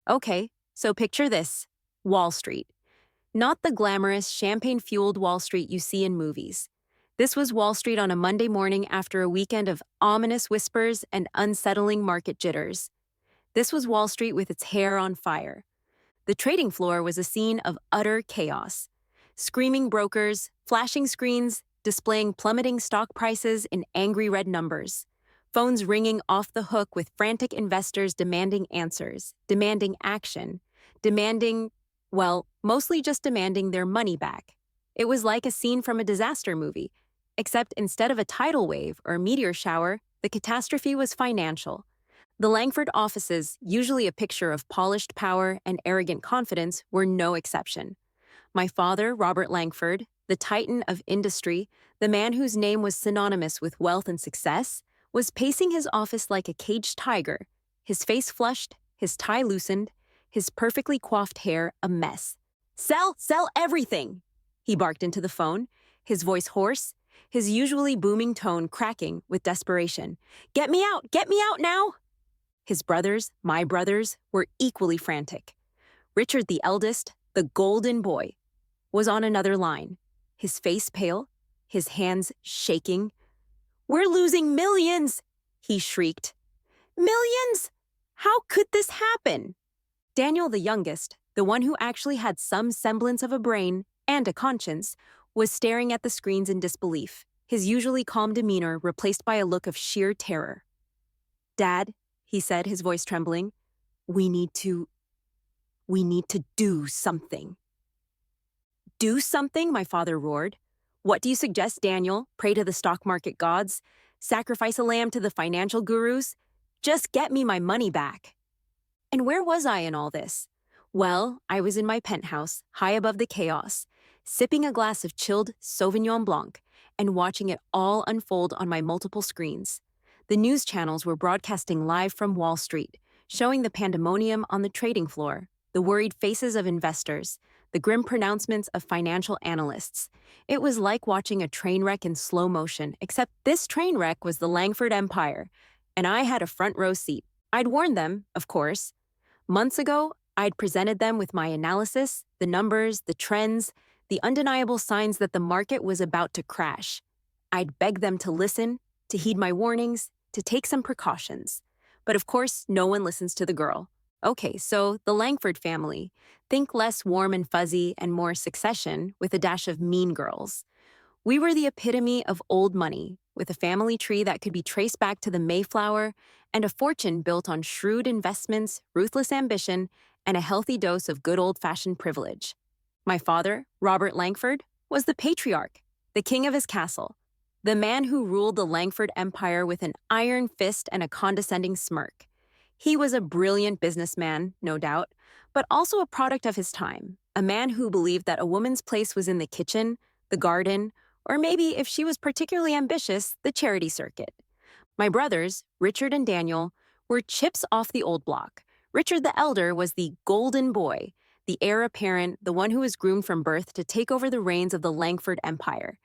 Okay, so picture this: Wall Street. Not the glamorous, champagne fueled Wall Street you see in movies. This was Wall Street on a Monday morning after a weekend of ominous whispers and unsettling market jitters. This was Wall Street with its hair on fire. The trading floor was a scene of utter chaos. Screaming brokers, flashing screens, displaying plummeting stock prices in angry red numbers. Phones ringing off the hook with frantic investors demanding answers, demanding action, demanding, well, mostly just demanding their money back. It was like a scene from a disaster movie, except instead of a tidal wave or meteor shower, the catastrophe was financial. The Langford offices, usually a picture of polished power and arrogant confidence, were no exception. My father, Robert Langford, the titan of industry, the man whose name was synonymous with wealth and success, was pacing his office like a caged tiger, his face flushed, his tie loosened, his perfectly coiffed hair a mess. "Sell, sell everything!" He barked into the phone, his voice hoarse, his usually booming tone cracking with desperation. Get me out now!" His brothers, my brothers, were equally frantic. Richard the eldest, the golden boy, was on another line, his face pale, his hands shaking. "We're losing millions!" he shrieked. "Millions? How could this happen?" Daniel, the youngest, the one who actually had some semblance of a brain and a conscience, was staring at the screens in disbelief, his usually calm demeanor replaced by a look of sheer terror. "Dad," he said, his voice trembling, we need to do something." "Do something?" my father roared. "What do you suggest, Daniel? Pray to the stock market gods? Sacrifice a lamb to the financial gurus? Just get me my money back." And where was I in all this? Well, I was in my penthouse, high above the chaos, sipping a glass of chilled Sauvignon Blanc and watching it all unfold on my multiple screens. The news channels were broadcasting live from Wall Street, showing the pandemonium on the trading floor, the worried faces of investors, the grim pronouncements of financial analysts. It was like watching a train wreck in slow motion, except this train wreck was the Langford Empire, and I had a front row seat. I'd warned them, of course. Months ago, I'd presented them with my analysis, the numbers, the trends, the undeniable signs that the market was about to crash. I'd begged them to listen, to heed my warnings, to take some precautions. But of course, no one listens to the girl. Okay, so the Langford family. Think less warm and fuzzy and more Succession with a dash of Mean Girls. We were the epitome of old money, with a family tree that could be traced back to the Mayflower and a fortune built on shrewd investments, ruthless ambition, and a healthy dose of good old-fashioned privilege. My father, Robert Langford, was the patriarch, the king of his castle, the man who ruled the Langford Empire with an iron fist and a condescending smirk. He was a brilliant businessman, no doubt, but also a product of his time, a man who believed that a woman's place was in the kitchen, the garden, or maybe, if she was particularly ambitious, the charity circuit. My brothers, Richard and Daniel, were chips off the old block. Richard the elder was the golden boy, the heir apparent, the one who was groomed from birth to take over the reins of the Langford Empire.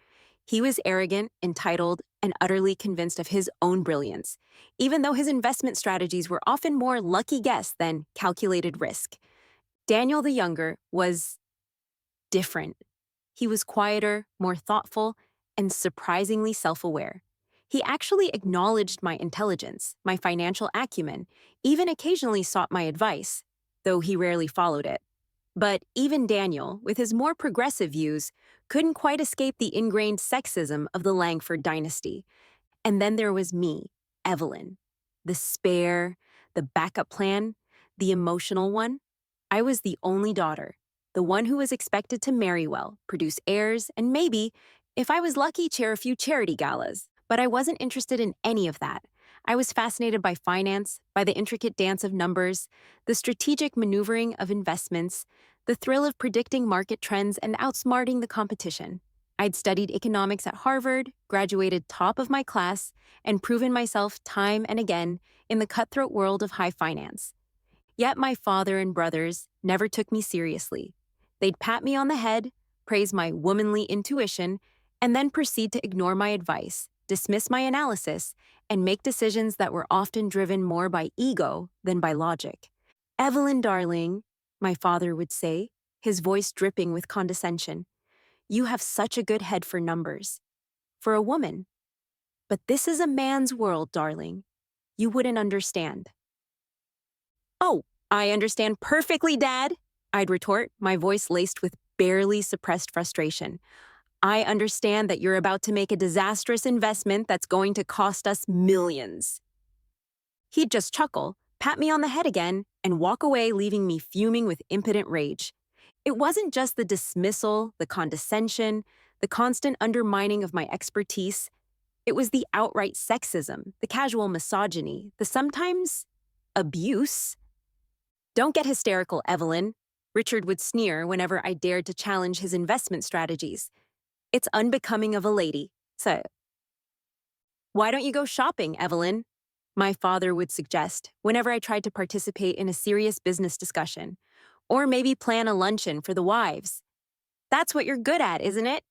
He was arrogant, entitled, and utterly convinced of his own brilliance, even though his investment strategies were often more lucky guess than calculated risk. Daniel the younger was different. He was quieter, more thoughtful, and surprisingly self-aware. He actually acknowledged my intelligence, my financial acumen, even occasionally sought my advice, though he rarely followed it. But even Daniel, with his more progressive views, couldn't quite escape the ingrained sexism of the Langford dynasty. And then there was me, Evelyn, the spare, the backup plan, the emotional one. I was the only daughter, the one who was expected to marry well, produce heirs, and maybe, if I was lucky, chair a few charity galas. But I wasn't interested in any of that. I was fascinated by finance, by the intricate dance of numbers, the strategic maneuvering of investments, the thrill of predicting market trends and outsmarting the competition. I'd studied economics at Harvard, graduated top of my class, and proven myself time and again in the cutthroat world of high finance. Yet my father and brothers never took me seriously. They'd pat me on the head, praise my womanly intuition, and then proceed to ignore my advice, dismiss my analysis, and make decisions that were often driven more by ego than by logic. Evelyn, darling, my father would say, his voice dripping with condescension. You have such a good head for numbers. For a woman. But this is a man's world, darling. You wouldn't understand. Oh, I understand perfectly, Dad, I'd retort, my voice laced with barely suppressed frustration. I understand that you're about to make a disastrous investment that's going to cost us millions. He'd just chuckle, pat me on the head again, and walk away, leaving me fuming with impotent rage. It wasn't just the dismissal, the condescension, the constant undermining of my expertise. It was the outright sexism, the casual misogyny, the sometimes abuse. Don't get hysterical, Evelyn, Richard would sneer whenever I dared to challenge his investment strategies. It's unbecoming of a lady. So, why don't you go shopping, Evelyn? My father would suggest whenever I tried to participate in a serious business discussion. Or maybe plan a luncheon for the wives. That's what you're good at, isn't it?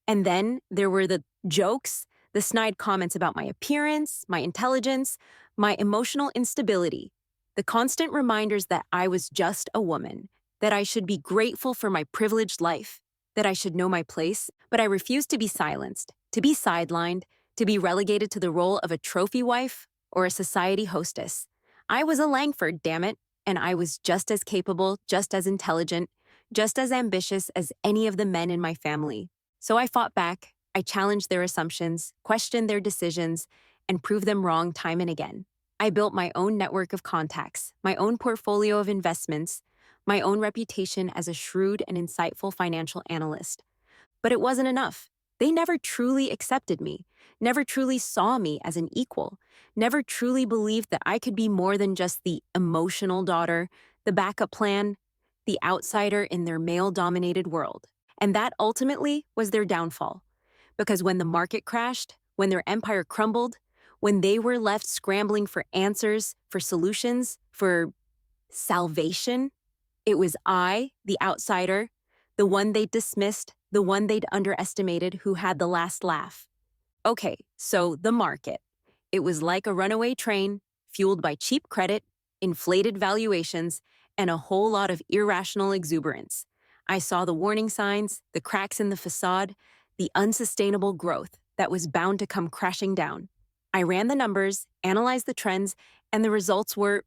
And then there were the jokes, the snide comments about my appearance, my intelligence, my emotional instability, the constant reminders that I was just a woman, that I should be grateful for my privileged life, that I should know my place, but I refused to be silenced, to be sidelined, to be relegated to the role of a trophy wife or a society hostess. I was a Langford, damn it, and I was just as capable, just as intelligent, just as ambitious as any of the men in my family. So I fought back, I challenged their assumptions, questioned their decisions, and proved them wrong time and again. I built my own network of contacts, my own portfolio of investments, my own reputation as a shrewd and insightful financial analyst. But it wasn't enough. They never truly accepted me, never truly saw me as an equal, never truly believed that I could be more than just the emotional daughter, the backup plan, the outsider in their male-dominated world. And that ultimately was their downfall. Because when the market crashed, when their empire crumbled, when they were left scrambling for answers, for solutions, for salvation, it was I, the outsider, the one they'd dismissed, the one they'd underestimated, who had the last laugh. Okay, so the market. It was like a runaway train, fueled by cheap credit, inflated valuations, and a whole lot of irrational exuberance. I saw the warning signs, the cracks in the facade, the unsustainable growth that was bound to come crashing down. I ran the numbers, analyzed the trends, and the results were,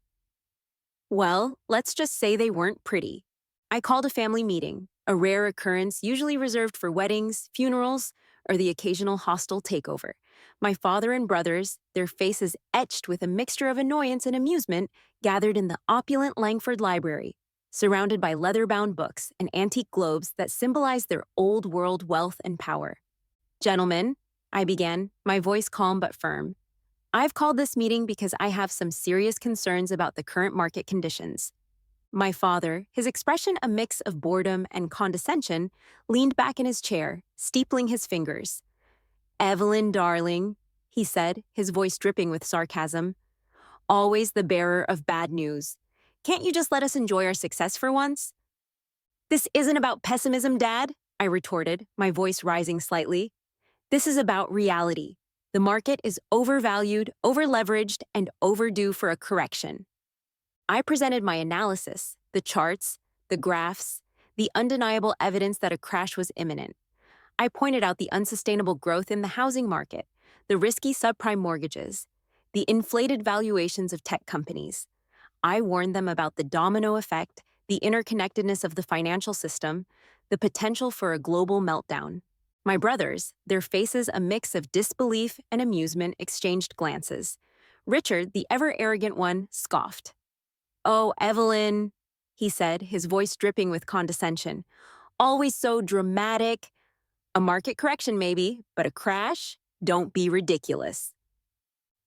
well, let's just say they weren't pretty. I called a family meeting, a rare occurrence usually reserved for weddings, funerals, or the occasional hostile takeover. My father and brothers, their faces etched with a mixture of annoyance and amusement, gathered in the opulent Langford library, surrounded by leather-bound books and antique globes that symbolized their old-world wealth and power. Gentlemen, I began, my voice calm but firm, I've called this meeting because I have some serious concerns about the current market conditions. My father, his expression a mix of boredom and condescension, leaned back in his chair, steepling his fingers. Evelyn, darling, he said, his voice dripping with sarcasm, always the bearer of bad news. Can't you just let us enjoy our success for once? This isn't about pessimism, Dad, I retorted, my voice rising slightly. This is about reality. The market is overvalued, overleveraged, and overdue for a correction. I presented my analysis, the charts, the graphs, the undeniable evidence that a crash was imminent. I pointed out the unsustainable growth in the housing market, the risky subprime mortgages, the inflated valuations of tech companies. I warned them about the domino effect, the interconnectedness of the financial system, the potential for a global meltdown. My brothers, their faces a mix of disbelief and amusement, exchanged glances. Richard, the ever-arrogant one, scoffed. Oh, Evelyn, he said, his voice dripping with condescension. Always so dramatic. A market correction, maybe, but a crash? Don't be ridiculous.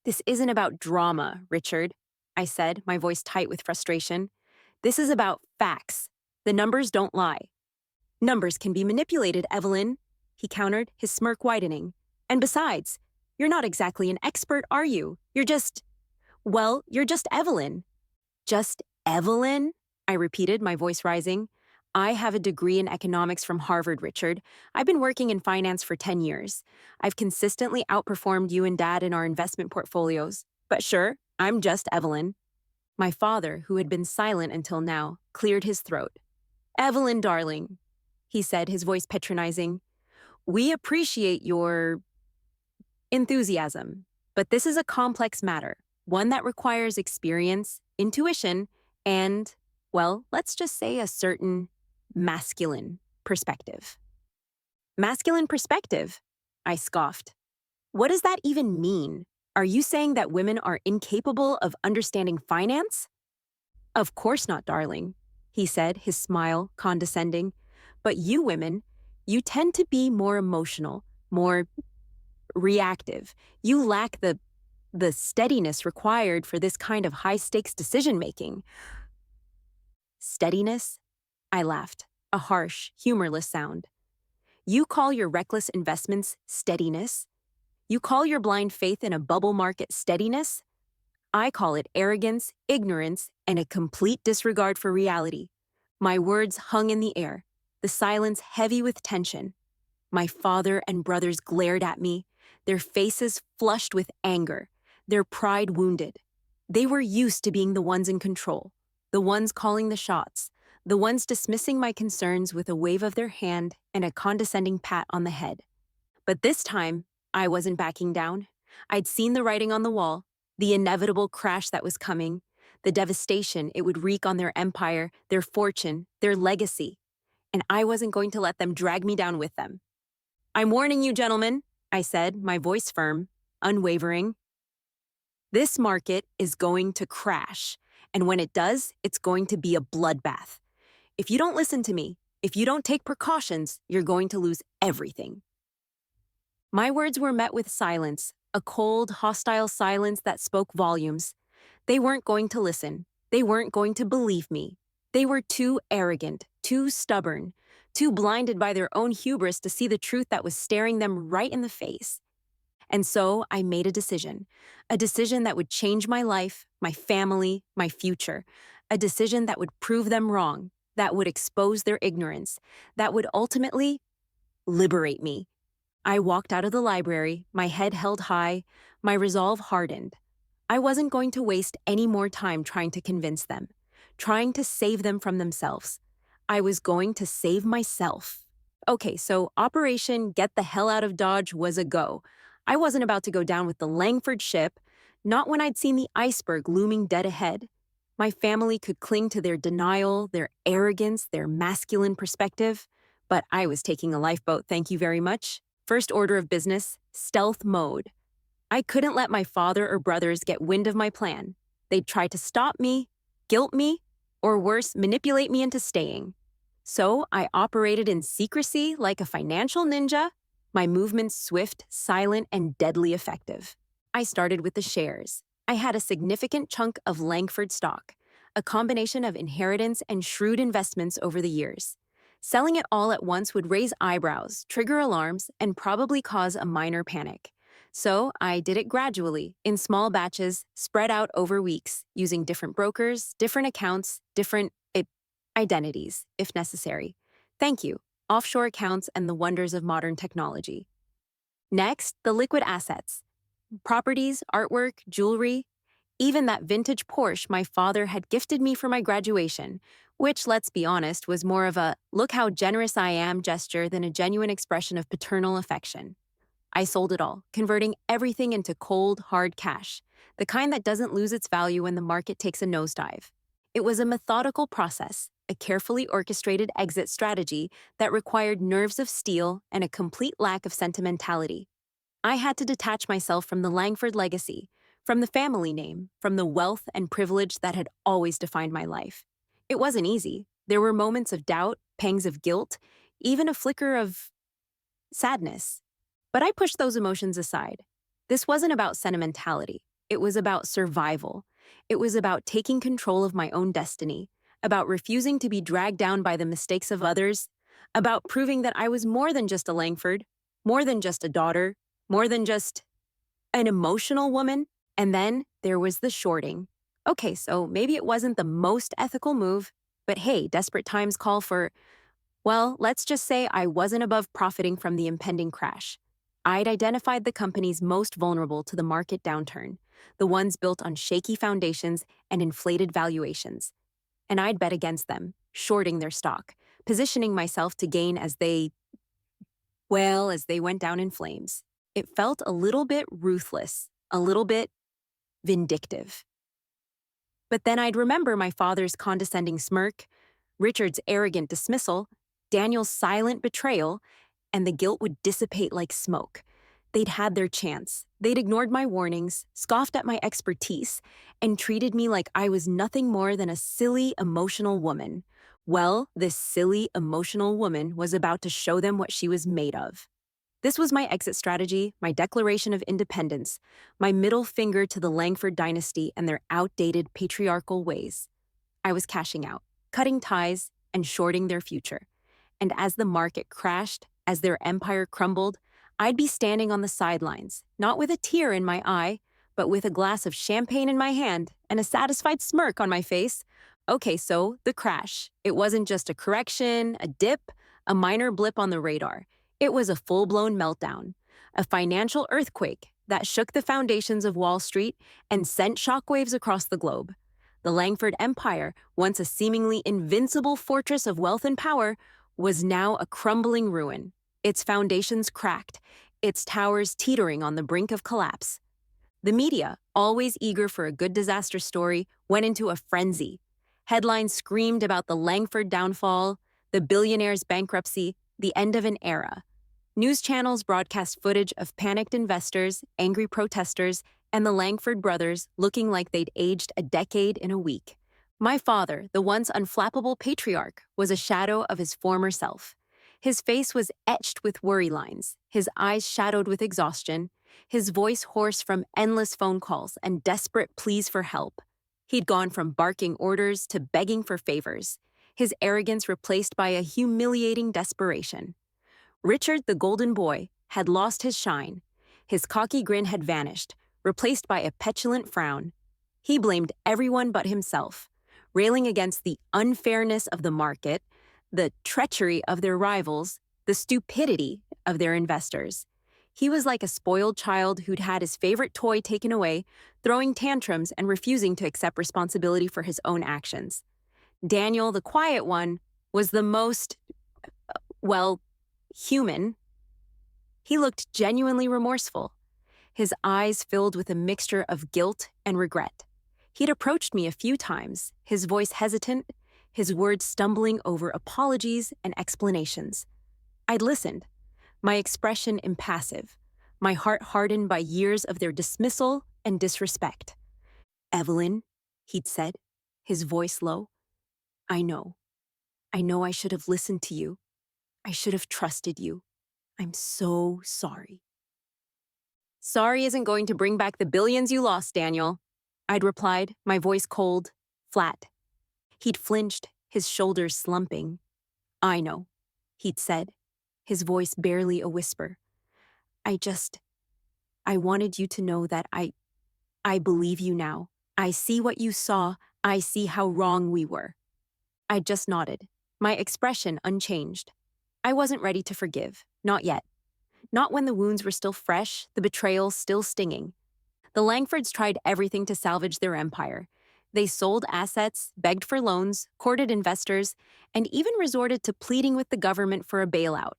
This isn't about drama, Richard, I said, my voice tight with frustration. This is about facts. The numbers don't lie. Numbers can be manipulated, Evelyn, he countered, his smirk widening. And besides, you're not exactly an expert, are you? You're just Evelyn. Just Evelyn? I repeated, my voice rising. I have a degree in economics from Harvard, Richard. I've been working in finance for 10 years. I've consistently outperformed you and Dad in our investment portfolios. But sure, I'm just Evelyn. My father, who had been silent until now, cleared his throat. Evelyn, darling, he said, his voice patronizing, we appreciate your enthusiasm, but this is a complex matter, one that requires experience, intuition, and, well, let's just say a certain masculine perspective. Masculine perspective? I scoffed. What does that even mean? Are you saying that women are incapable of understanding finance? Of course not, darling, he said, his smile condescending. But you women, you tend to be more emotional, more reactive. You lack the steadiness required for this kind of high-stakes decision-making. Steadiness? I laughed, a harsh, humorless sound. You call your reckless investments steadiness? You call your blind faith in a bubble market steadiness? I call it arrogance, ignorance, and a complete disregard for reality. My words hung in the air, the silence heavy with tension. My father and brothers glared at me, their faces flushed with anger, their pride wounded. They were used to being the ones in control, the ones calling the shots, the ones dismissing my concerns with a wave of their hand and a condescending pat on the head. But this time, I wasn't backing down. I'd seen the writing on the wall, the inevitable crash that was coming, the devastation it would wreak on their empire, their fortune, their legacy. And I wasn't going to let them drag me down with them. I'm warning you, gentlemen, I said, my voice firm, unwavering. This market is going to crash, and when it does, it's going to be a bloodbath. If you don't listen to me, if you don't take precautions, you're going to lose everything. My words were met with silence, a cold, hostile silence that spoke volumes. They weren't going to listen. They weren't going to believe me. They were too arrogant, too stubborn, too blinded by their own hubris to see the truth that was staring them right in the face. And so I made a decision that would change my life, my family, my future, a decision that would prove them wrong, that would expose their ignorance, that would ultimately liberate me. I walked out of the library, my head held high, my resolve hardened. I wasn't going to waste any more time trying to convince them, trying to save them from themselves. I was going to save myself. Okay, so Operation Get the Hell Out of Dodge was a go. I wasn't about to go down with the Langford ship, not when I'd seen the iceberg looming dead ahead. My family could cling to their denial, their arrogance, their masculine perspective, but I was taking a lifeboat, thank you very much. First order of business, stealth mode. I couldn't let my father or brothers get wind of my plan. They'd try to stop me, guilt me, or worse, manipulate me into staying. So I operated in secrecy like a financial ninja, my movements swift, silent, and deadly effective. I started with the shares. I had a significant chunk of Langford stock, a combination of inheritance and shrewd investments over the years. Selling it all at once would raise eyebrows, trigger alarms, and probably cause a minor panic. So I did it gradually, in small batches, spread out over weeks, using different brokers, different accounts, different identities, if necessary. Thank you, offshore accounts and the wonders of modern technology. Next, the liquid assets. Properties, artwork, jewelry, even that vintage Porsche my father had gifted me for my graduation, which, let's be honest, was more of a look how generous I am gesture than a genuine expression of paternal affection. I sold it all, converting everything into cold, hard cash, the kind that doesn't lose its value when the market takes a nosedive. It was a methodical process, a carefully orchestrated exit strategy that required nerves of steel and a complete lack of sentimentality. I had to detach myself from the Langford legacy, from the family name, from the wealth and privilege that had always defined my life. It wasn't easy. There were moments of doubt, pangs of guilt, even a flicker of sadness. But I pushed those emotions aside. This wasn't about sentimentality. It was about survival. It was about taking control of my own destiny, about refusing to be dragged down by the mistakes of others, about proving that I was more than just a Langford, more than just a daughter, more than just an emotional woman. And then there was the shorting. Okay, so maybe it wasn't the most ethical move, but hey, desperate times call for, well, let's just say I wasn't above profiting from the impending crash. I'd identified the companies most vulnerable to the market downturn, the ones built on shaky foundations and inflated valuations. And I'd bet against them, shorting their stock, positioning myself to gain as they went down in flames. It felt a little bit ruthless, a little bit vindictive. But then I'd remember my father's condescending smirk, Richard's arrogant dismissal, Daniel's silent betrayal, and the guilt would dissipate like smoke. They'd had their chance. They'd ignored my warnings, scoffed at my expertise, and treated me like I was nothing more than a silly, emotional woman. Well, this silly, emotional woman was about to show them what she was made of. This was my exit strategy, my declaration of independence, my middle finger to the Langford dynasty and their outdated patriarchal ways. I was cashing out, cutting ties, and shorting their future. And as the market crashed, as their empire crumbled, I'd be standing on the sidelines, not with a tear in my eye, but with a glass of champagne in my hand and a satisfied smirk on my face. Okay, so the crash. It wasn't just a correction, a dip, a minor blip on the radar. It was a full-blown meltdown, a financial earthquake that shook the foundations of Wall Street and sent shockwaves across the globe. The Langford Empire, once a seemingly invincible fortress of wealth and power, was now a crumbling ruin, its foundations cracked, its towers teetering on the brink of collapse. The media, always eager for a good disaster story, went into a frenzy. Headlines screamed about the Langford downfall, the billionaire's bankruptcy, the end of an era. News channels broadcast footage of panicked investors, angry protesters, and the Langford brothers looking like they'd aged a decade in a week. My father, the once unflappable patriarch, was a shadow of his former self. His face was etched with worry lines, his eyes shadowed with exhaustion, his voice hoarse from endless phone calls and desperate pleas for help. He'd gone from barking orders to begging for favors, his arrogance replaced by a humiliating desperation. Richard, the golden boy, had lost his shine. His cocky grin had vanished, replaced by a petulant frown. He blamed everyone but himself, railing against the unfairness of the market, the treachery of their rivals, the stupidity of their investors. He was like a spoiled child who'd had his favorite toy taken away, throwing tantrums and refusing to accept responsibility for his own actions. Daniel, the quiet one, was the most, human. He looked genuinely remorseful, his eyes filled with a mixture of guilt and regret. He'd approached me a few times, his voice hesitant, his words stumbling over apologies and explanations. I'd listened, my expression impassive, my heart hardened by years of their dismissal and disrespect. "Evelyn," he'd said, his voice low, I know I should have listened to you. I should have trusted you. I'm so sorry." "Sorry isn't going to bring back the billions you lost, Daniel," I'd replied, my voice cold, flat. He'd flinched, his shoulders slumping. "I know," he'd said, his voice barely a whisper. I wanted you to know that I believe you now. I see what you saw. I see how wrong we were." I just nodded, my expression unchanged. I wasn't ready to forgive, not yet. Not when the wounds were still fresh, the betrayal still stinging. The Langfords tried everything to salvage their empire. They sold assets, begged for loans, courted investors, and even resorted to pleading with the government for a bailout.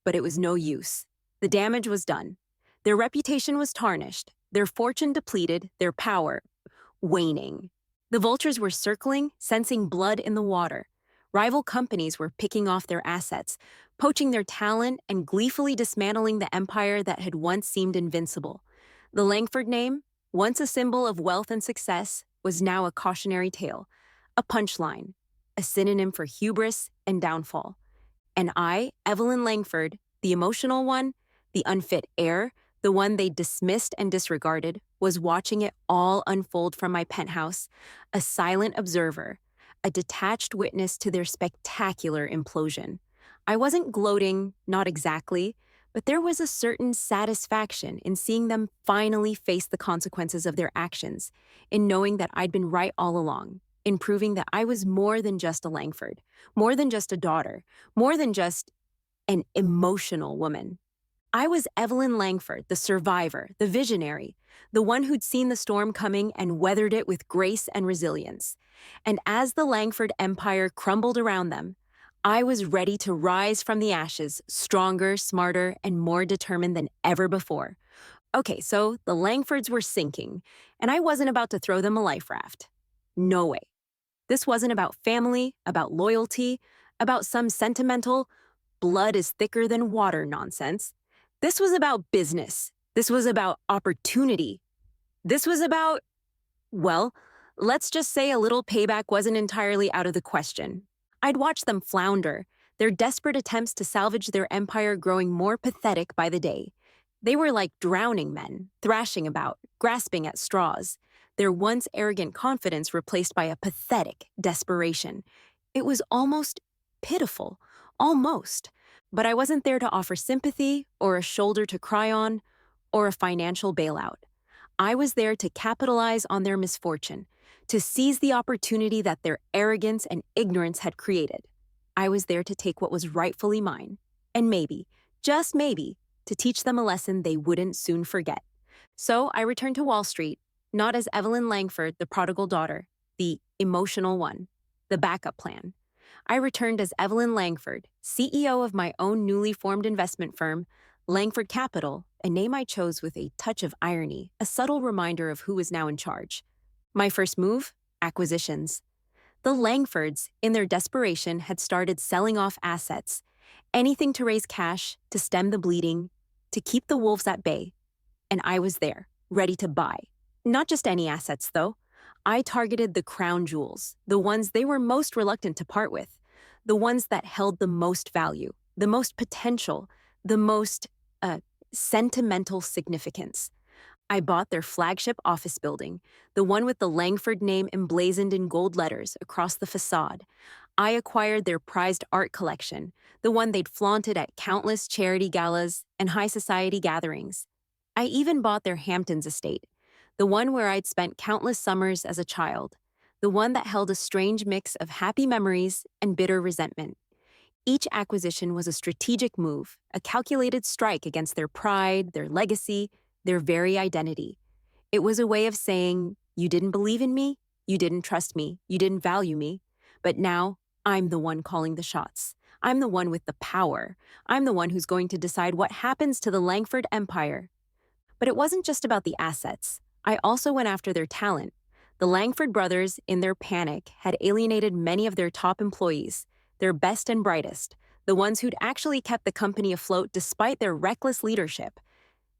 But it was no use. The damage was done. Their reputation was tarnished, their fortune depleted, their power waning. The vultures were circling, sensing blood in the water. Rival companies were picking off their assets, poaching their talent, and gleefully dismantling the empire that had once seemed invincible. The Langford name, once a symbol of wealth and success, was now a cautionary tale, a punchline, a synonym for hubris and downfall. And I, Evelyn Langford, the emotional one, the unfit heir, the one they dismissed and disregarded, was watching it all unfold from my penthouse, a silent observer, a detached witness to their spectacular implosion. I wasn't gloating, not exactly, but there was a certain satisfaction in seeing them finally face the consequences of their actions, in knowing that I'd been right all along, in proving that I was more than just a Langford, more than just a daughter, more than just an emotional woman. I was Evelyn Langford, the survivor, the visionary, the one who'd seen the storm coming and weathered it with grace and resilience. And as the Langford empire crumbled around them, I was ready to rise from the ashes, stronger, smarter, and more determined than ever before. Okay, so the Langfords were sinking, and I wasn't about to throw them a life raft. No way. This wasn't about family, about loyalty, about some sentimental, blood is thicker than water nonsense. This was about business. This was about opportunity. This was about, well, let's just say a little payback wasn't entirely out of the question. I'd watched them flounder, their desperate attempts to salvage their empire growing more pathetic by the day. They were like drowning men, thrashing about, grasping at straws, their once arrogant confidence replaced by a pathetic desperation. It was almost pitiful, almost. But I wasn't there to offer sympathy or a shoulder to cry on or a financial bailout. I was there to capitalize on their misfortune, to seize the opportunity that their arrogance and ignorance had created. I was there to take what was rightfully mine, and maybe, just maybe, to teach them a lesson they wouldn't soon forget. So I returned to Wall Street, not as Evelyn Langford, the prodigal daughter, the emotional one, the backup plan. I returned as Evelyn Langford, CEO of my own newly formed investment firm, Langford Capital, a name I chose with a touch of irony, a subtle reminder of who was now in charge. My first move? Acquisitions. The Langfords, in their desperation, had started selling off assets, anything to raise cash, to stem the bleeding, to keep the wolves at bay. And I was there, ready to buy. Not just any assets, though. I targeted the crown jewels, the ones they were most reluctant to part with, the ones that held the most value, the most potential, the most sentimental significance. I bought their flagship office building, the one with the Langford name emblazoned in gold letters across the facade. I acquired their prized art collection, the one they'd flaunted at countless charity galas and high society gatherings. I even bought their Hamptons estate, the one where I'd spent countless summers as a child, the one that held a strange mix of happy memories and bitter resentment. Each acquisition was a strategic move, a calculated strike against their pride, their legacy, their very identity. It was a way of saying, you didn't believe in me, you didn't trust me, you didn't value me, but now I'm the one calling the shots. I'm the one with the power. I'm the one who's going to decide what happens to the Langford empire. But it wasn't just about the assets. I also went after their talent. The Langford brothers, in their panic, had alienated many of their top employees, their best and brightest, the ones who'd actually kept the company afloat despite their reckless leadership.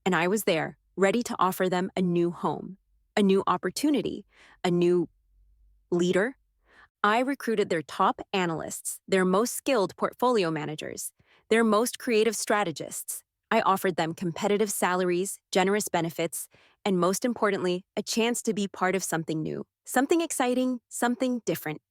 And I was there, ready to offer them a new home, a new opportunity, a new leader. I recruited their top analysts, their most skilled portfolio managers, their most creative strategists. I offered them competitive salaries, generous benefits, and most importantly, a chance to be part of something new, something exciting, something different.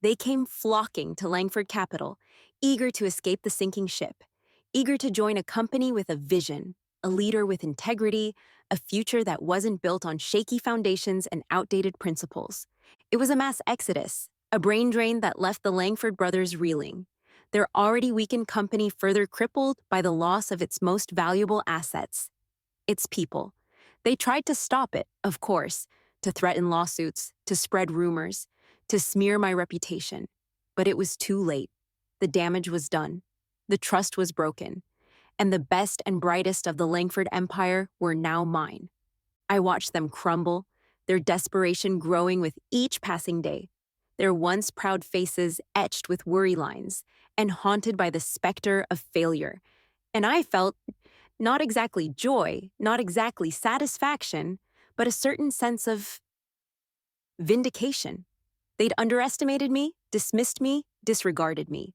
They came flocking to Langford Capital, eager to escape the sinking ship, eager to join a company with a vision, a leader with integrity, a future that wasn't built on shaky foundations and outdated principles. It was a mass exodus, a brain drain that left the Langford brothers reeling, their already weakened company further crippled by the loss of its most valuable assets, its people. They tried to stop it, of course, to threaten lawsuits, to spread rumors, to smear my reputation. But it was too late. The damage was done. The trust was broken. And the best and brightest of the Langford empire were now mine. I watched them crumble, their desperation growing with each passing day, their once proud faces etched with worry lines and haunted by the specter of failure. And I felt not exactly joy, not exactly satisfaction, but a certain sense of vindication. They'd underestimated me, dismissed me, disregarded me.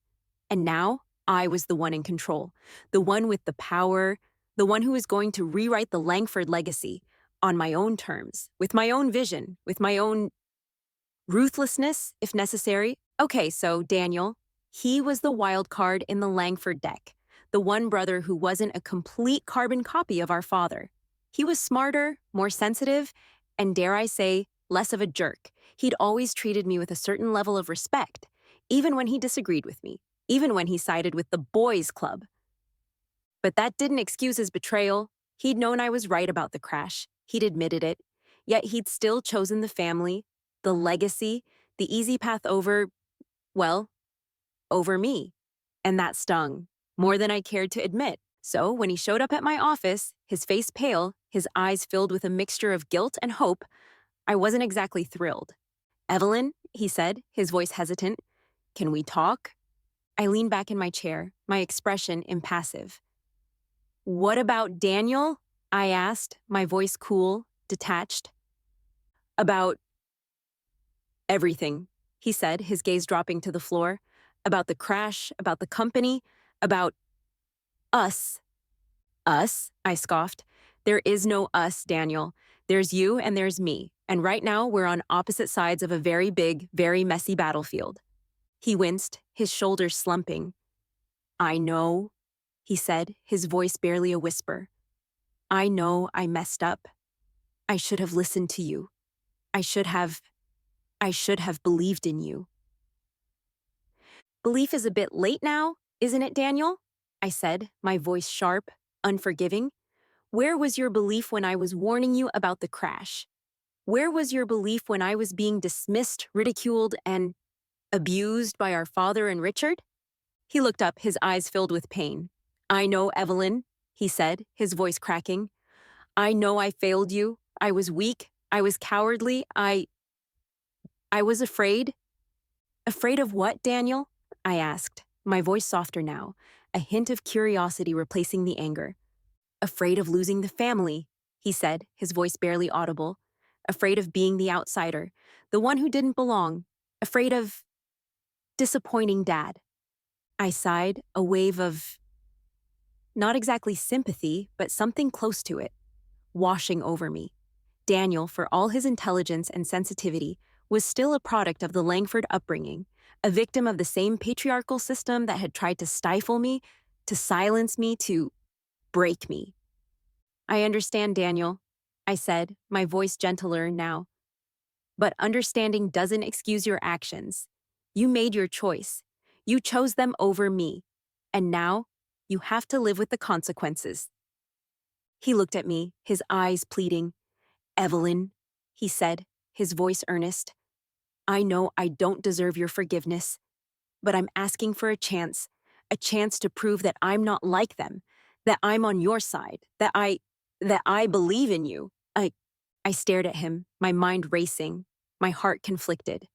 And now I was the one in control, the one with the power, the one who was going to rewrite the Langford legacy on my own terms, with my own vision, with my own ruthlessness, if necessary. Okay, so Daniel, he was the wild card in the Langford deck, the one brother who wasn't a complete carbon copy of our father. He was smarter, more sensitive, and dare I say, less of a jerk. He'd always treated me with a certain level of respect, even when he disagreed with me, even when he sided with the boys' club. But that didn't excuse his betrayal. He'd known I was right about the crash. He'd admitted it. Yet he'd still chosen the family, the legacy, the easy path over, well, over me. And that stung, more than I cared to admit. So when he showed up at my office, his face pale, his eyes filled with a mixture of guilt and hope, I wasn't exactly thrilled. "Evelyn," he said, his voice hesitant, "can we talk?" I leaned back in my chair, my expression impassive. "What about Daniel?" I asked, my voice cool, detached. "About everything," he said, his gaze dropping to the floor. "About the crash, about the company, about us." "Us?" I scoffed. "There is no us, Daniel. There's you and there's me, and right now we're on opposite sides of a very big, very messy battlefield." He winced, his shoulders slumping. "I know," he said, his voice barely a whisper. "I know I messed up. I should have listened to you. I should have, I should have believed in you." "Belief is a bit late now, isn't it, Daniel?" I said, my voice sharp, unforgiving. "Where was your belief when I was warning you about the crash? Where was your belief when I was being dismissed, ridiculed, and abused by our father and Richard?" He looked up, his eyes filled with pain. "I know, Evelyn," he said, his voice cracking. "I know I failed you. I was weak. I was cowardly. I was afraid." "Afraid of what, Daniel?" I asked, my voice softer now, a hint of curiosity replacing the anger. "Afraid of losing the family," he said, his voice barely audible. "Afraid of being the outsider, the one who didn't belong. Afraid of disappointing Dad." I sighed, a wave of not exactly sympathy, but something close to it, washing over me. Daniel, for all his intelligence and sensitivity, was still a product of the Langford upbringing, a victim of the same patriarchal system that had tried to stifle me, to silence me, to break me. "I understand, Daniel," I said, my voice gentler now. "But understanding doesn't excuse your actions. You made your choice. You chose them over me. And now, you have to live with the consequences." He looked at me, his eyes pleading. "Evelyn," he said, his voice earnest, "I know I don't deserve your forgiveness, but I'm asking for a chance to prove that I'm not like them, that I'm on your side, that I believe in you." I stared at him, my mind racing, my heart conflicted.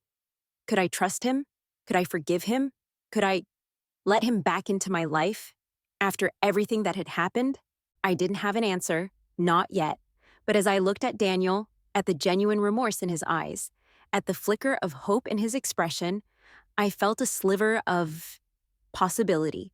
Could I trust him? Could I forgive him? Could I let him back into my life after everything that had happened? I didn't have an answer, not yet, but as I looked at Daniel, at the genuine remorse in his eyes, at the flicker of hope in his expression, I felt a sliver of possibility.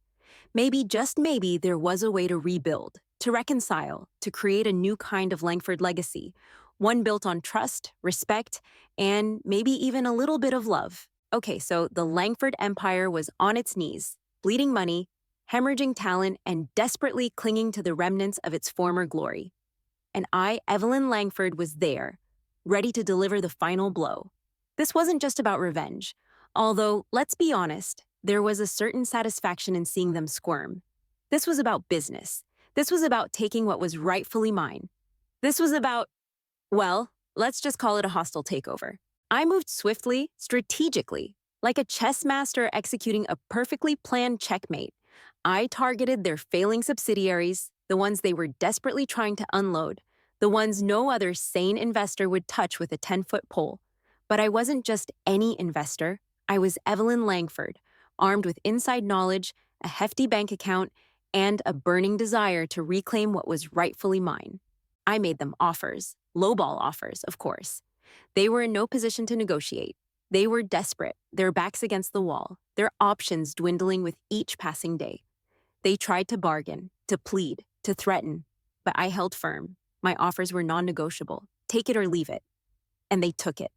Maybe, just maybe, there was a way to rebuild, to reconcile, to create a new kind of Langford legacy, one built on trust, respect, and maybe even a little bit of love. Okay, so the Langford Empire was on its knees, bleeding money, hemorrhaging talent, and desperately clinging to the remnants of its former glory. And I, Evelyn Langford, was there, ready to deliver the final blow. This wasn't just about revenge, although, let's be honest, there was a certain satisfaction in seeing them squirm. This was about business. This was about taking what was rightfully mine. This was about, well, let's just call it a hostile takeover. I moved swiftly, strategically, like a chess master executing a perfectly planned checkmate. I targeted their failing subsidiaries, the ones they were desperately trying to unload, the ones no other sane investor would touch with a 10-foot pole. But I wasn't just any investor. I was Evelyn Langford, armed with inside knowledge, a hefty bank account, and a burning desire to reclaim what was rightfully mine. I made them offers, lowball offers, of course. They were in no position to negotiate. They were desperate, their backs against the wall, their options dwindling with each passing day. They tried to bargain, to plead, to threaten, but I held firm. My offers were non-negotiable. Take it or leave it. And they took it.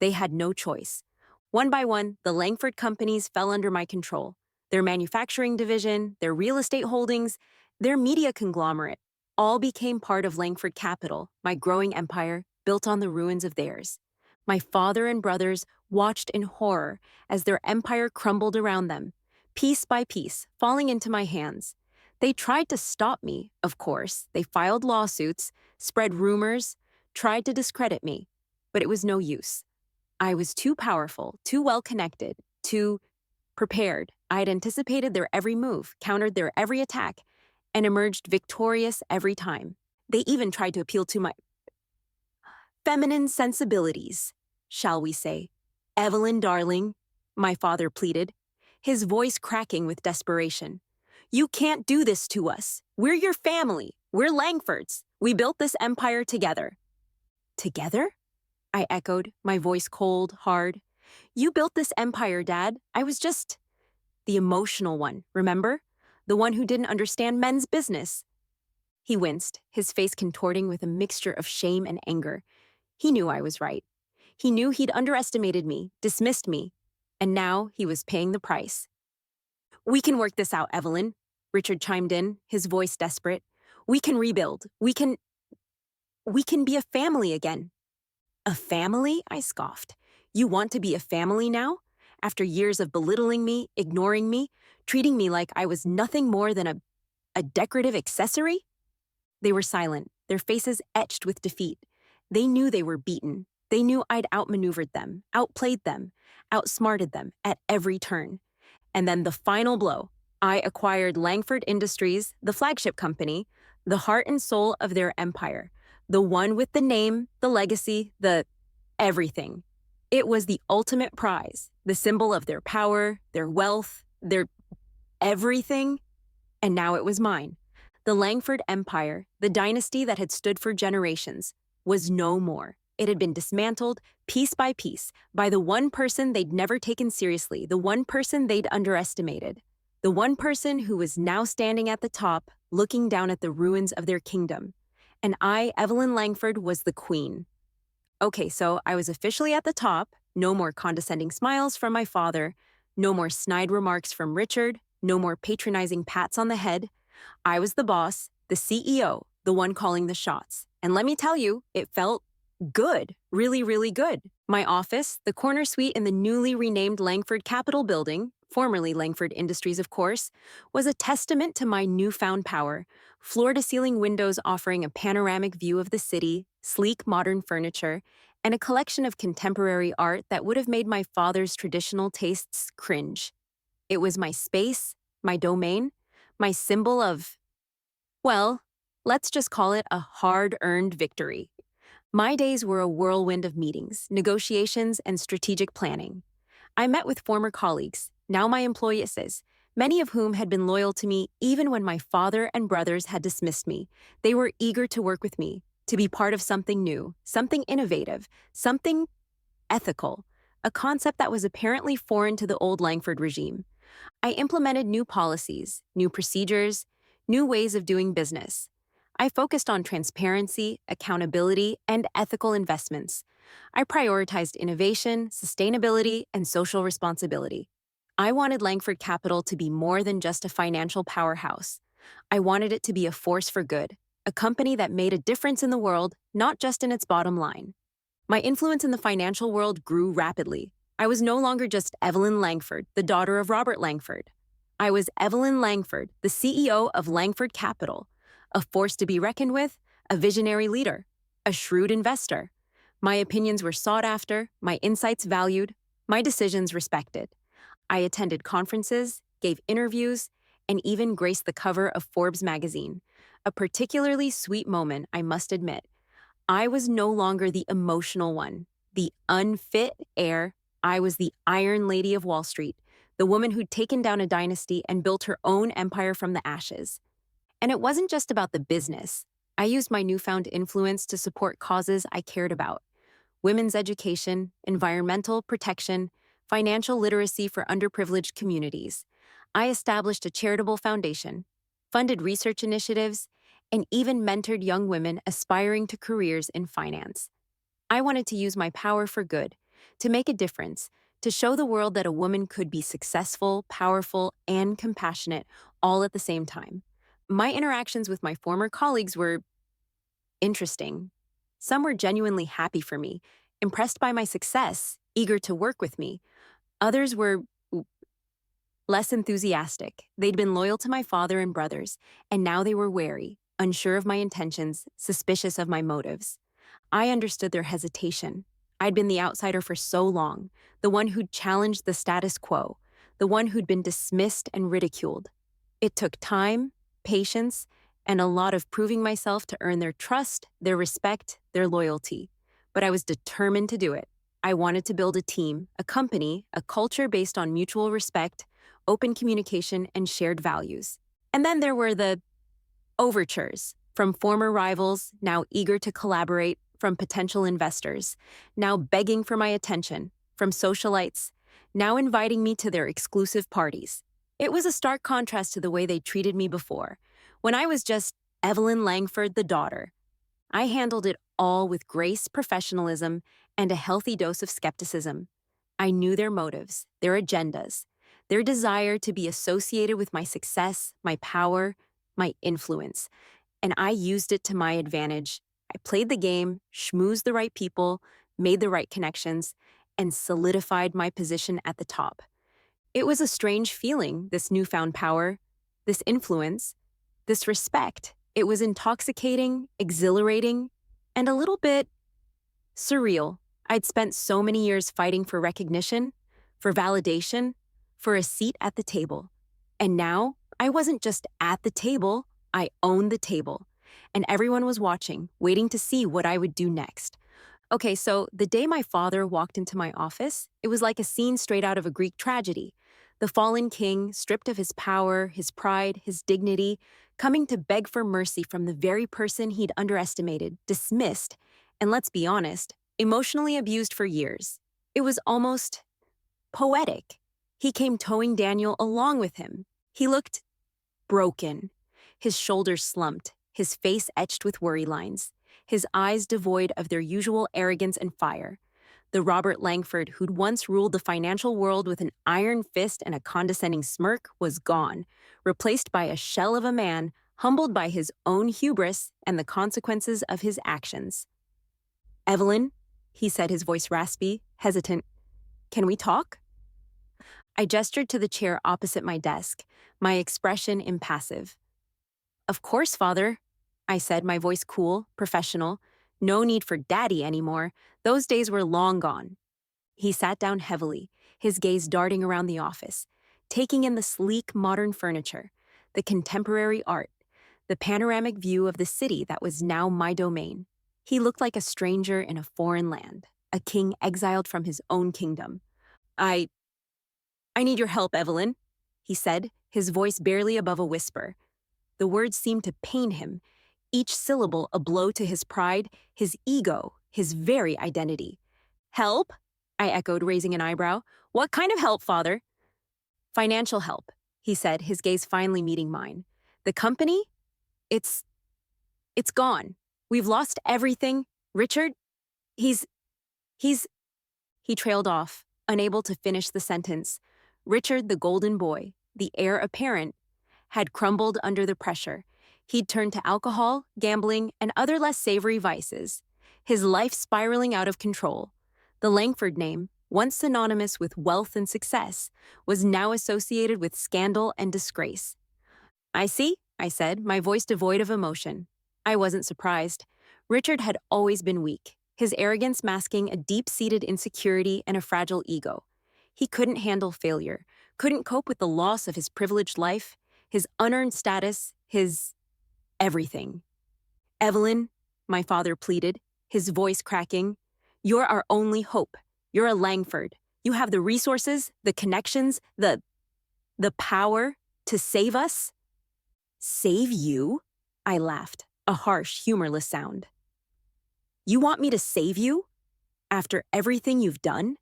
They had no choice. One by one, the Langford companies fell under my control. Their manufacturing division, their real estate holdings, their media conglomerate, all became part of Langford Capital, my growing empire, built on the ruins of theirs. My father and brothers watched in horror as their empire crumbled around them, piece by piece, falling into my hands. They tried to stop me, of course. They filed lawsuits, spread rumors, tried to discredit me. But it was no use. I was too powerful, too well connected, too prepared. I had anticipated their every move, countered their every attack, and emerged victorious every time. They even tried to appeal to my feminine sensibilities, shall we say. Evelyn, darling, my father pleaded, his voice cracking with desperation. You can't do this to us. We're your family. We're Langfords. We built this empire together. Together? I echoed, my voice cold, hard. You built this empire, Dad. I was just the emotional one, remember? The one who didn't understand men's business. He winced, his face contorting with a mixture of shame and anger. He knew I was right. He knew he'd underestimated me, dismissed me, and now he was paying the price. We can work this out, Evelyn, Richard chimed in, his voice desperate. We can rebuild. We can be a family again. A family? I scoffed. You want to be a family now? After years of belittling me, ignoring me, treating me like I was nothing more than a decorative accessory? They were silent, their faces etched with defeat. They knew they were beaten. They knew I'd outmaneuvered them, outplayed them, outsmarted them at every turn. And then the final blow. I acquired Langford Industries, the flagship company, the heart and soul of their empire, the one with the name, the legacy, the everything. It was the ultimate prize, the symbol of their power, their wealth, their everything. And now it was mine. The Langford Empire, the dynasty that had stood for generations, was no more. It had been dismantled, piece by piece, by the one person they'd never taken seriously, the one person they'd underestimated, the one person who was now standing at the top, looking down at the ruins of their kingdom. And I, Evelyn Langford, was the queen. Okay, so I was officially at the top, no more condescending smiles from my father, no more snide remarks from Richard, no more patronizing pats on the head. I was the boss, the CEO, the one calling the shots. And let me tell you, it felt good, really, really good. My office, the corner suite in the newly renamed Langford Capitol building, formerly Langford Industries, of course, was a testament to my newfound power. Floor-to-ceiling windows offering a panoramic view of the city, sleek modern furniture, and a collection of contemporary art that would have made my father's traditional tastes cringe. It was my space, my domain, my symbol of, well, let's just call it a hard-earned victory. My days were a whirlwind of meetings, negotiations, and strategic planning. I met with former colleagues, now my employees, many of whom had been loyal to me even when my father and brothers had dismissed me. They were eager to work with me, to be part of something new, something innovative, something ethical, a concept that was apparently foreign to the old Langford regime. I implemented new policies, new procedures, new ways of doing business. I focused on transparency, accountability, and ethical investments. I prioritized innovation, sustainability, and social responsibility. I wanted Langford Capital to be more than just a financial powerhouse. I wanted it to be a force for good, a company that made a difference in the world, not just in its bottom line. My influence in the financial world grew rapidly. I was no longer just Evelyn Langford, the daughter of Robert Langford. I was Evelyn Langford, the CEO of Langford Capital, a force to be reckoned with, a visionary leader, a shrewd investor. My opinions were sought after, my insights valued, my decisions respected. I attended conferences, gave interviews, and even graced the cover of Forbes magazine. A particularly sweet moment, I must admit. I was no longer the emotional one, the unfit heir. I was the Iron Lady of Wall Street, the woman who'd taken down a dynasty and built her own empire from the ashes. And it wasn't just about the business. I used my newfound influence to support causes I cared about: women's education, environmental protection, financial literacy for underprivileged communities. I established a charitable foundation, funded research initiatives, and even mentored young women aspiring to careers in finance. I wanted to use my power for good, to make a difference, to show the world that a woman could be successful, powerful, and compassionate all at the same time. My interactions with my former colleagues were interesting. Some were genuinely happy for me, impressed by my success, eager to work with me. Others were less enthusiastic. They'd been loyal to my father and brothers, and now they were wary, unsure of my intentions, suspicious of my motives. I understood their hesitation. I'd been the outsider for so long, the one who'd challenged the status quo, the one who'd been dismissed and ridiculed. It took time, patience, and a lot of proving myself to earn their trust, their respect, their loyalty. But I was determined to do it. I wanted to build a team, a company, a culture based on mutual respect, open communication, and shared values. And then there were the overtures from former rivals, now eager to collaborate, from potential investors, now begging for my attention, from socialites, now inviting me to their exclusive parties. It was a stark contrast to the way they treated me before, when I was just Evelyn Langford, the daughter. I handled it all with grace, professionalism, and a healthy dose of skepticism. I knew their motives, their agendas, their desire to be associated with my success, my power, my influence, and I used it to my advantage. I played the game, schmoozed the right people, made the right connections, and solidified my position at the top. It was a strange feeling, this newfound power, this influence, this respect. It was intoxicating, exhilarating, and a little bit surreal. I'd spent so many years fighting for recognition, for validation, for a seat at the table. And now, I wasn't just at the table, I owned the table. And everyone was watching, waiting to see what I would do next. Okay, so the day my father walked into my office, it was like a scene straight out of a Greek tragedy. The fallen king, stripped of his power, his pride, his dignity, coming to beg for mercy from the very person he'd underestimated, dismissed, and let's be honest, emotionally abused for years. It was almost poetic. He came towing Daniel along with him. He looked broken, his shoulders slumped, his face etched with worry lines, his eyes devoid of their usual arrogance and fire. The Robert Langford who'd once ruled the financial world with an iron fist and a condescending smirk was gone, replaced by a shell of a man humbled by his own hubris and the consequences of his actions. "Evelyn," he said, his voice raspy, hesitant, "can we talk?" I gestured to the chair opposite my desk, my expression impassive. "Of course, Father," I said, my voice cool, professional. No need for daddy anymore. Those days were long gone. He sat down heavily, his gaze darting around the office, taking in the sleek, modern furniture, the contemporary art, the panoramic view of the city that was now my domain. He looked like a stranger in a foreign land, a king exiled from his own kingdom. I need your help, Evelyn," he said, his voice barely above a whisper. The words seemed to pain him, each syllable a blow to his pride, his ego, his very identity. "Help?" I echoed, raising an eyebrow. "What kind of help, Father?" "Financial help," he said, his gaze finally meeting mine. "The company? It's gone. We've lost everything. Richard, he's... He trailed off, unable to finish the sentence. Richard, the golden boy, the heir apparent, had crumbled under the pressure. He'd turned to alcohol, gambling, and other less savory vices, his life spiraling out of control. The Langford name, once synonymous with wealth and success, was now associated with scandal and disgrace. "I see," I said, my voice devoid of emotion. I wasn't surprised. Richard had always been weak, his arrogance masking a deep-seated insecurity and a fragile ego. He couldn't handle failure, couldn't cope with the loss of his privileged life, his unearned status, his everything. "Evelyn," my father pleaded, his voice cracking, "you're our only hope. You're a Langford. You have the resources, the connections, the power to save us." "Save you?" I laughed, a harsh, humorless sound. "You want me to save you? After everything you've done?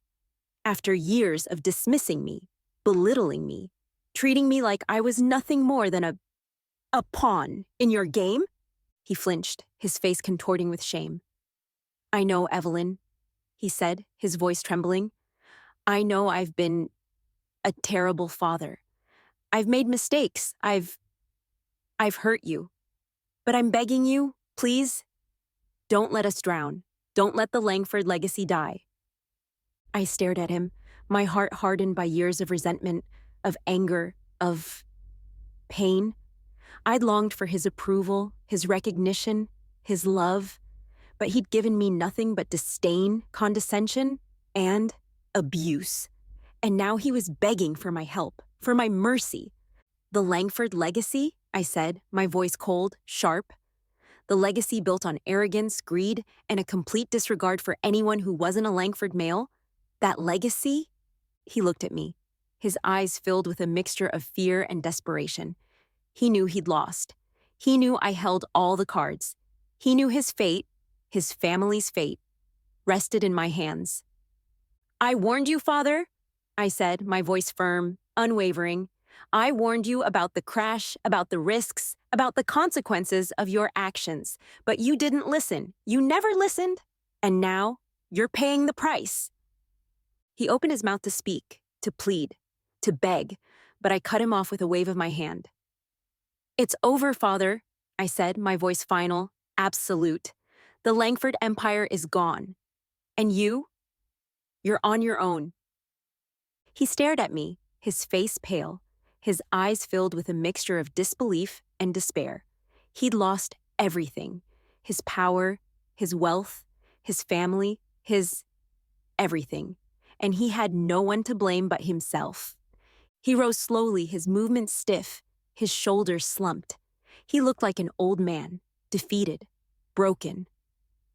After years of dismissing me, belittling me, treating me like I was nothing more than a pawn in your game?" He flinched, his face contorting with shame. "I know, Evelyn," he said, his voice trembling. "I know I've been a terrible father. I've made mistakes. I've hurt you. But I'm begging you, please, don't let us drown. Don't let the Langford legacy die." I stared at him, my heart hardened by years of resentment. of anger, of pain. I'd longed for his approval, his recognition, his love, but he'd given me nothing but disdain, condescension, and abuse. And now he was begging for my help, for my mercy. The Langford legacy, I said, my voice cold, sharp. The legacy built on arrogance, greed, and a complete disregard for anyone who wasn't a Langford male. That legacy? He looked at me, his eyes filled with a mixture of fear and desperation. He knew he'd lost. He knew I held all the cards. He knew his fate, his family's fate, rested in my hands. I warned you, Father, I said, my voice firm, unwavering. I warned you about the crash, about the risks, about the consequences of your actions, but you didn't listen. You never listened, and now you're paying the price. He opened his mouth to speak, to plead, to beg, but I cut him off with a wave of my hand. It's over, Father, I said, my voice final, absolute. The Langford Empire is gone. And you're on your own. He stared at me, his face pale, his eyes filled with a mixture of disbelief and despair. He'd lost everything, his power, his wealth, his family, his everything, and he had no one to blame but himself. He rose slowly, his movements stiff, his shoulders slumped. He looked like an old man, defeated, broken,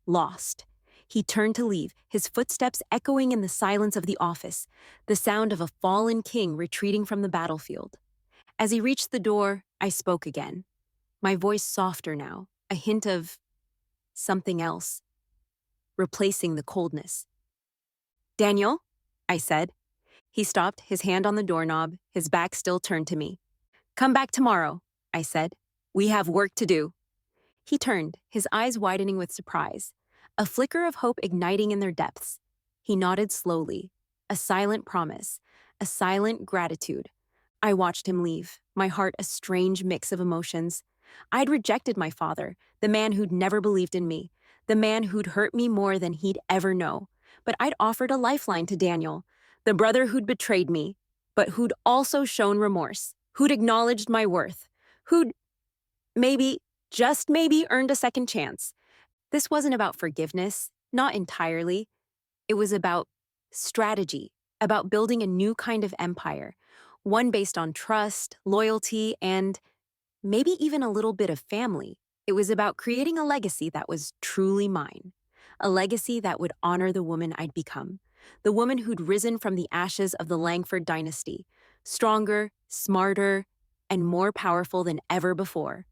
lost. He turned to leave, his footsteps echoing in the silence of the office, the sound of a fallen king retreating from the battlefield. As he reached the door, I spoke again, my voice softer now, a hint of something else, replacing the coldness. Daniel, I said. He stopped, his hand on the doorknob, his back still turned to me. Come back tomorrow, I said. We have work to do. He turned, his eyes widening with surprise, a flicker of hope igniting in their depths. He nodded slowly, a silent promise, a silent gratitude. I watched him leave, my heart a strange mix of emotions. I'd rejected my father, the man who'd never believed in me, the man who'd hurt me more than he'd ever know. But I'd offered a lifeline to Daniel, the brother who'd betrayed me, but who'd also shown remorse, who'd acknowledged my worth, who'd maybe, just maybe, earned a second chance. This wasn't about forgiveness, not entirely. It was about strategy, about building a new kind of empire, one based on trust, loyalty, and maybe even a little bit of family. It was about creating a legacy that was truly mine, a legacy that would honor the woman I'd become, the woman who'd risen from the ashes of the Langford dynasty, stronger, smarter, and more powerful than ever before.